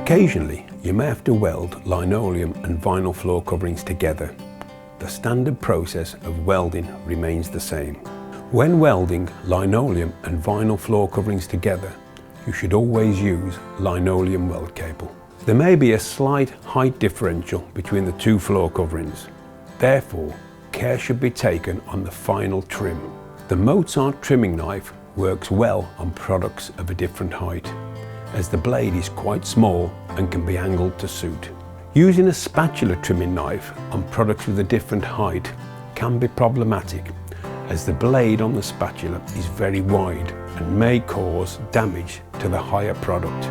Occasionally, you may have to weld linoleum and vinyl floor coverings together. The standard process of welding remains the same. When welding linoleum and vinyl floor coverings together, you should always use linoleum weld cable. There may be a slight height differential between the two floor coverings. Therefore, care should be taken on the final trim. The Mozart trimming knife works well on products of a different height, as the blade is quite small and can be angled to suit. Using a spatula trimming knife on products with a different height can be problematic, as the blade on the spatula is very wide and may cause damage to the higher product.